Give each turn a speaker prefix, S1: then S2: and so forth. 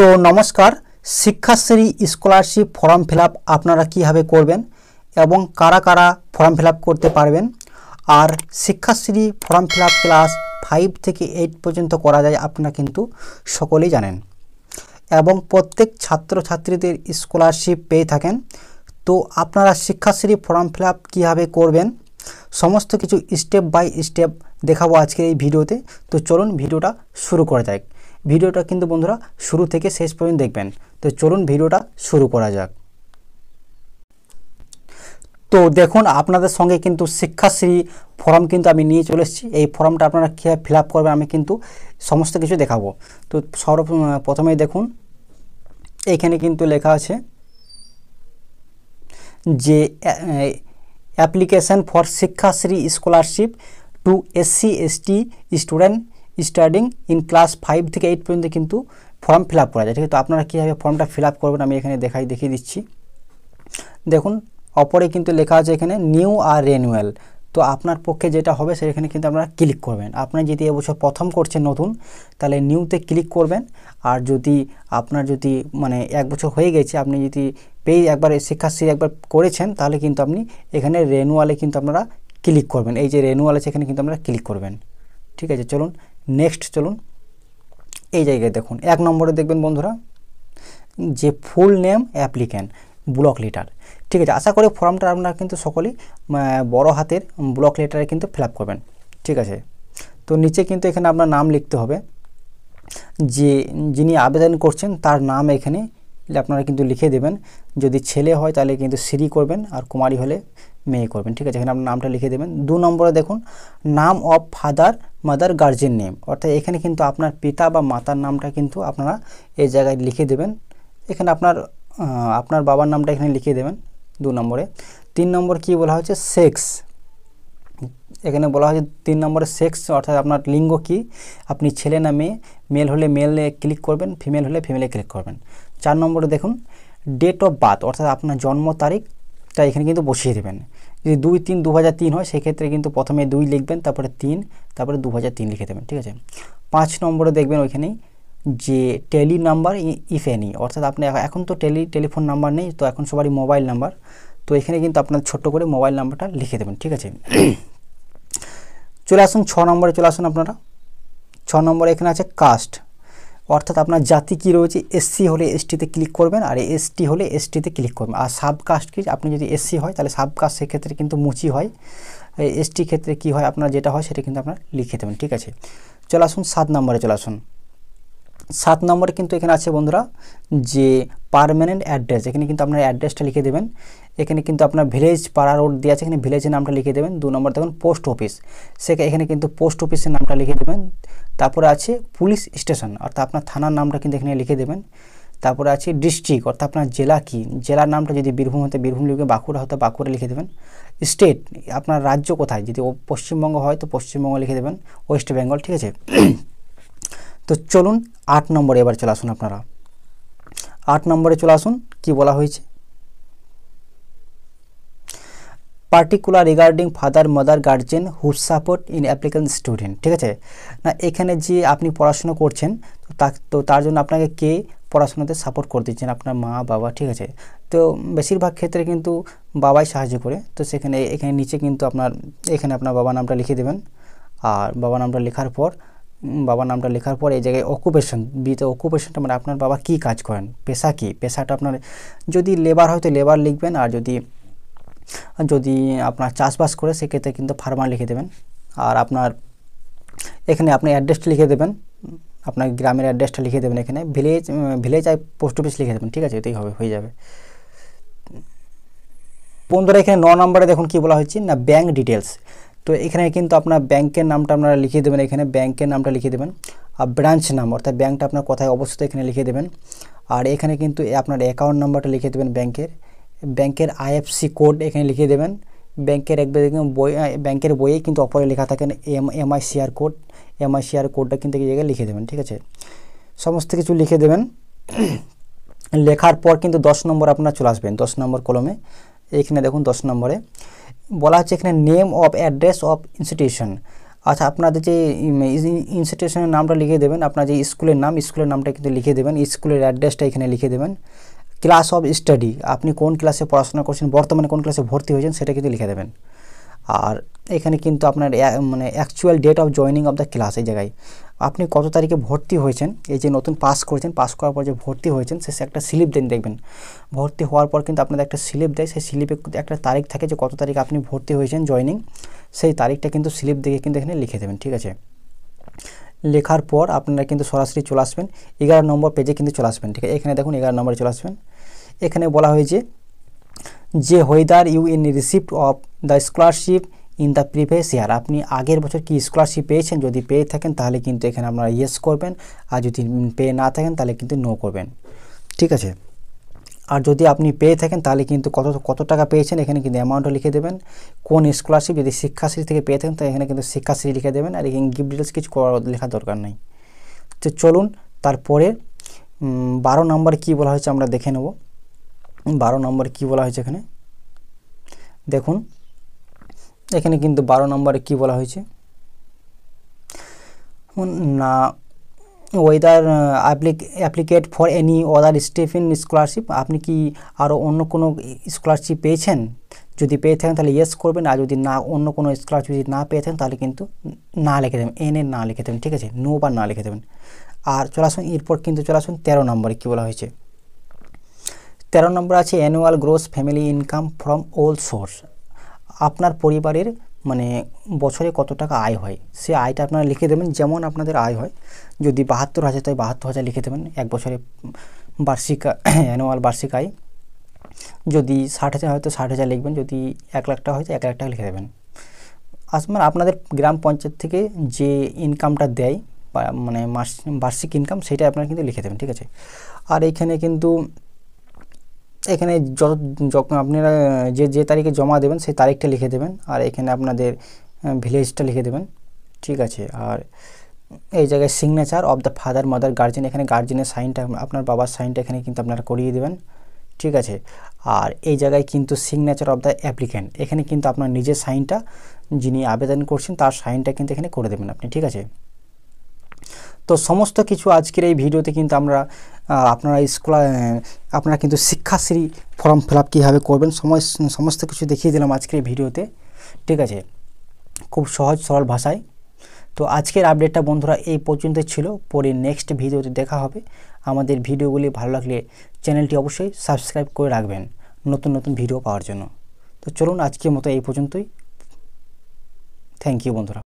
S1: তো নমস্কার, Shikshashree scholarship form fill up আপনারা কীভাবে করবেন এবং কারা কারা ফর্ম ফিল আপ করতে পারবেন। আর Shikshashree form fill up class 5 থেকে 8 পর্যন্ত করা যায় আপনারা কিন্তু সকলেই জানেন, এবং প্রত্যেক ছাত্রছাত্রীদের স্কলারশিপ পেয়ে থাকেন। তো আপনারা শিক্ষাশ্রী ফর্ম ফিল আপ কীভাবে করবেন সমস্ত কিছু স্টেপ বাই স্টেপ দেখাবো আজকের এই ভিডিওতে। তো চলুন ভিডিওটা শুরু করা যাক। ভিডিওটা কিন্তু বন্ধুরা শুরু থেকে শেষ পর্যন্ত দেখবেন। তো চলুন ভিডিওটা শুরু করা যাক। তো দেখুন, আপনাদের সঙ্গে কিন্তু শিক্ষাশ্রী ফর্ম কিন্তু আমি নিয়ে চলে এসেছি। এই ফর্মটা আপনারা কীভাবে ফিল আপ করবেন আমি কিন্তু সমস্ত কিছু দেখাবো। তো প্রথমেই দেখুন, এখানে কিন্তু লেখা আছে যে application for Shikshashree scholarship to SC ST student studying in class 5 থেকে 8 পর্যন্ত কিন্তু ফর্ম ফিল আপ করা যায়। ঠিক আছে, তো আপনারা কীভাবে ফর্মটা ফিল আপ করবেন আমি এখানে দেখিয়ে দিচ্ছি। দেখুন, অপরে কিন্তু লেখা আছে এখানে নিউ আর রিনিউয়াল। তো আপনার পক্ষে যেটা হবে সেখানে কিন্তু আপনারা ক্লিক করবেন। আপনার যদি এবছর প্রথম করছেন নতুন, তাহলে নিউতে ক্লিক করবেন। আর যদি আপনার মানে 1 বছর হয়ে গেছে, আপনি যদি একবার শিক্ষাশ্রী একবার করেছেন, তাহলে কিন্তু আপনি এখানে রিনিউয়ালে কিন্তু আপনারা ক্লিক করবেন। এই যে রিনিউয়াল আছে এখানে কিন্তু আপনারা ক্লিক করবেন। ঠিক আছে, চলুন নেক্সট চলুন। এই জায়গায় দেখুন 1 নম্বরে দেখবেন বন্ধুরা যে full name applicant block letter. ঠিক আছে, আশা করি ফর্মটা আপনারা কিন্তু সকলেই বড় হাতের ব্লক লেটারে কিন্তু ফিল আপ করবেন। ঠিক আছে, তো নিচে কিন্তু এখানে আপনার নাম লিখতে হবে, যে যিনি আবেদন করছেন তার নাম এখানে আপনারা কিন্তু লিখে দেবেন। যদি ছেলে হয় তাহলে কিন্তু শ্রী করবেন, আর কুমারী হলে মেয়ে করবেন। ঠিক আছে, এখানে আপনার নামটা লিখে দেবেন। 2 নম্বরে দেখুন নাম of father mother guardian name, অর্থাৎ এখানে কিন্তু আপনার পিতা বা মাতার নামটা কিন্তু আপনারা এই জায়গায় লিখে দেবেন। এখানে আপনার বাবার নামটা এখানে লিখে দেবেন 2 নম্বরে। 3 নম্বর কি বলা হচ্ছে সেক্স, এখানে বলা হয়েছে 3 নম্বরে সেক্স, অর্থাৎ আপনার লিঙ্গ কি, আপনি ছেলে না মেয়ে, মেল হলে মেলে ক্লিক করবেন, ফিমেল হলে ফিমেলে ক্লিক করবেন। 4 নম্বরে দেখুন ডেট অফ বার্থ, অর্থাৎ আপনার জন্ম তারিখটা এখানে কিন্তু বসিয়ে দেবেন। যদি 2-3-2003 হয় সেক্ষেত্রে কিন্তু প্রথমে 2 লিখবেন, তারপরে 3, তারপরে 2003 লিখে দেবেন। ঠিক আছে, 5 নম্বরে দেখবেন ওইখানেই যে টেলি নাম্বার ইফ এনি, অর্থাৎ আপনি এখন তো টেলিফোন নাম্বার নেই, তো এখন সবারই মোবাইল নাম্বার, তো এখানে কিন্তু আপনার ছোট্ট করে মোবাইল নাম্বারটা লিখে দেবেন। ঠিক আছে, চলে আসুন 6 নম্বরে চলে আসুন আপনারা। 6 নম্বরে এখানে আছে কাস্ট, অর্থাৎ আপনার জাতি কি রয়েছে, SC হলে STতে ক্লিক করবেন, আর ST হলে STতে ক্লিক করবেন। আর সাবকাস্ট কি, আপনি যদি SC হয় তাহলে সাবকাস্ট সেক্ষেত্রে কিন্তু মুচি হয়, ST ক্ষেত্রে কি হয় আপনার যেটা হয় সেটা কিন্তু আপনার লিখে দেবেন। ঠিক আছে, চলে আসুন 7 নম্বরে চলে আসুন। 7 নম্বরে কিন্তু এখানে আছে বন্ধুরা যে পার্মানেন্ট অ্যাড্রেস, এখানে কিন্তু আপনার অ্যাড্রেসটা লিখে দেবেন। এখানে কিন্তু আপনার ভিলেজ পাড়া রোড দেওয়া আছে, এখানে ভিলেজের নামটা লিখে দেবেন। 2 নম্বর দেখুন পোস্ট অফিস, এখানে কিন্তু পোস্ট অফিসের নামটা লিখে দেবেন। তারপরে আছে পুলিশ স্টেশন, অর্থাৎ আপনার থানার নামটা কিন্তু এখানে লিখে দেবেন। তারপরে আছে ডিস্ট্রিক্ট, অর্থাৎ আপনার জেলা কি, জেলার নামটা যদি বীরভূম হতে বীরভূম লিখবে, বাঁকুড়া হতে বাঁকুড়া লিখে দেবেন। স্টেট, আপনার রাজ্য কোথায়, যদি পশ্চিমবঙ্গ হয় তো পশ্চিমবঙ্গ লিখে দেবেন, ওয়েস্ট বেঙ্গল। ঠিক আছে, তো চলুন 8 নম্বরে এবার চলে আসুন আপনারা। 8 নম্বরে চলে আসুন, কি বলা হয়েছে, particular regarding father mother guardian who support in applicant student. ঠিক আছে না, এখানে যে আপনি পড়াশোনা করছেন তো তার জন্য আপনাকে কে পড়াশোনাতে সাপোর্ট করে দিচ্ছেন, আপনার মা বাবা। ঠিক আছে, তো বেশিরভাগ ক্ষেত্রে কিন্তু বাবাই সাহায্য করে। তো এখানে নিচে কিন্তু এখানে আপনার বাবার নামটা লিখে দেবেন। আর বাবার নামটা লেখার পর এই জায়গায় অকুপেশন, বিতে অকুপেশনটা মানে আপনার বাবা কি কাজ করেন, পেশা কি, পেশাটা আপনার যদি লেবার হয় তো লেবার লিখবেন, আর যদি আপনার চাষবাস করে সেক্ষেত্রে কিন্তু ফার্মার লিখে দেবেন। আর এখানে আপনি অ্যাড্রেসটা লিখে দেবেন, আপনার গ্রামের অ্যাড্রেসটা লিখে দেবেন। এখানে ভিলেজ আর পোস্ট অফিস লিখে দেবেন। ঠিক আছে, এটাই হয়ে যাবে বন্ধুরা। এখানে 9 নম্বরে দেখুন কি বলা হয়েছে না ব্যাঙ্ক ডিটেলস, তো এখানে কিন্তু আপনার ব্যাংকের নামটা আপনারা লিখে দেবেন। এখানে ব্যাংকের নামটা লিখে দেবেন, আর ব্রাঞ্চ নাম, অর্থাৎ ব্যাংকটা আপনার কোথায় অবস্থিত এখানে লিখে দেবেন। আর এখানে কিন্তু আপনার অ্যাকাউন্ট নাম্বারটা লিখে দেবেন, ব্যাংকের IFSC কোড এখানে লিখে দেবেন। ব্যাংকের বইয়ে কিন্তু অপরে লেখা থাকেন MICR কোডটা কিন্তু এই জায়গায় লিখে দেবেন। ঠিক আছে, সমস্ত কিছু লিখে দেবেন। লেখার পর কিন্তু 10 নম্বর আপনারা চলে আসবেন। 10 নম্বর কলমে এখানে দেখুন 10 নম্বরে বলা হচ্ছে এখানে name of address of institution, আচ্ছা, আপনাদের যে ইনস্টিটিউশনের নামটা লিখে দেবেন, আপনার যে স্কুলের নামটা কিন্তু লিখে দেবেন, স্কুলের অ্যাড্রেসটা এখানে লিখে দেবেন, ক্লাস অফ স্টাডি, আপনি কোন ক্লাসে পড়াশোনা করছেন, বর্তমানে কোন ক্লাসে ভর্তি হয়েছেন সেটা কিন্তু লিখে দেবেন। আর এখানে কিন্তু আপনার মানে actual date of joining of the class, এই জায়গায় আপনি কত তারিখে ভর্তি হয়েছেন, এই যে নতুন পাস করেছেন, পাস করার পর যে ভর্তি হয়েছেন সে একটা স্লিপ দেন, দেখবেন ভর্তি হওয়ার পর কিন্তু আপনাদের একটা স্লিপ দেয়, সেই স্লিপে একটা তারিখ থাকে যে কত তারিখে আপনি ভর্তি হয়েছেন জয়েনিং, সেই তারিখটা কিন্তু স্লিপ দেখে কিন্তু এখানে লিখে দেবেন। ঠিক আছে, লেখার পর আপনারা কিন্তু সরাসরি চলে আসবেন 11 নম্বর পেজে কিন্তু চলে আসবেন। ঠিক আছে, এখানে দেখুন 11 নম্বরে চলে আসবেন। এখানে বলা হয়েছে যে whether you in receipt of the scholarship in the previous year, আপনি আগের বছর কি স্কলারশিপ পেয়েছেন, যদি পেয়ে থাকেন তাহলে কিন্তু এখানে আপনারা ইয়েস করবেন, আর যদি পেয়ে না থাকেন তাহলে কিন্তু নো করবেন। ঠিক আছে, আর যদি আপনি পেয়ে থাকেন তাহলে কিন্তু কত টাকা পেয়েছেন এখানে কিন্তু অ্যামাউন্টও লিখে দেবেন, কোন স্কলারশিপ, যদি শিক্ষাশ্রী থেকে পেয়ে থাকেন তাহলে এখানে কিন্তু শিক্ষাশ্রী লিখে দেবেন, আর এখানে গিফট ডিটেলস কিছু লেখার দরকার নেই। তো চলুন তারপরে 12 নম্বর কী বলা হয়েছে আমরা দেখে নেব। 12 নম্বর কী বলা হয়েছে এখানে দেখুন, এখানে কিন্তু 12 নম্বরে কী বলা হয়েছে না, weather অ্যাপ্লিকেট for any other stipend scholarship, আপনি কি আরও অন্য কোনো স্কলারশিপ পেয়েছেন, যদি পেয়ে থাকেন তাহলে ইয়েস করবেন, আর যদি না অন্য কোনো স্কলারশিপ যদি না পেয়ে থাকেন তাহলে কিন্তু না লিখে দেবেন, না লিখে দেবেন। ঠিক আছে, নো বা না লিখে দেবেন। আর চলে আসুন এরপর কিন্তু চলে আসুন 13 নম্বরে কী বলা হয়েছে। 13 নম্বর আছে annual gross family income from all source, আপনার পরিবারের মানে বছরে কত টাকা আয় হয় সে আয়টা আপনারা লিখে দেবেন, যেমন আপনাদের আয় হয়, যদি 72,000 তাই 72,000 লিখে দেবেন এক বছরে বার্ষিক অ্যানুয়াল বার্ষিক আয়, যদি 60,000 হয় তো 60,000 লিখবেন, যদি 1 লাখ টাকা হয় তো 1 লাখ টাকা লিখে দেবেন। মানে আপনাদের গ্রাম পঞ্চায়েত থেকে যে ইনকামটা দেয় মানে বার্ষিক ইনকাম সেটা আপনারা কিন্তু লিখে দেবেন। ঠিক আছে, আর এইখানে কিন্তু এখানে যখন আপনারা যে তারিখে জমা দেবেন সেই তারিখটা লিখে দেবেন, আর এখানে আপনাদের ভিলেজটা লিখে দেবেন। ঠিক আছে, আর এই জায়গায় signature of the father mother guardian, এখানে গার্জেনের সাইনটা আপনার বাবার সাইনটা এখানে কিন্তু আপনারা করিয়ে দেবেন। ঠিক আছে, আর এই জায়গায় কিন্তু সিগনেচার অফ দ্য অ্যাপ্লিক্যান্ট, এখানে কিন্তু আপনার নিজের সাইনটা, যিনি আবেদন করছেন তার সাইনটা কিন্তু এখানে করে দেবেন আপনি। ঠিক আছে, তো সমস্ত কিছু আজকের এই ভিডিওতে কিন্তু আমরা আপনারা কিন্তু শিক্ষাশ্রী ফর্ম ফিল আপ কীভাবে করবেন সমস্ত কিছু দেখিয়ে দিলাম আজকের এই ভিডিওতে। ঠিক আছে, খুব সহজ সরল ভাষায়। তো আজকের আপডেটটা বন্ধুরা এই পর্যন্ত ছিল, পরে নেক্সট ভিডিওতে দেখা হবে। আমাদের ভিডিওগুলি ভালো লাগলে চ্যানেলটি অবশ্যই সাবস্ক্রাইব করে রাখবেন নতুন নতুন ভিডিও পাওয়ার জন্য। তো চলুন আজকের মতো এই পর্যন্তই, থ্যাংক ইউ বন্ধুরা।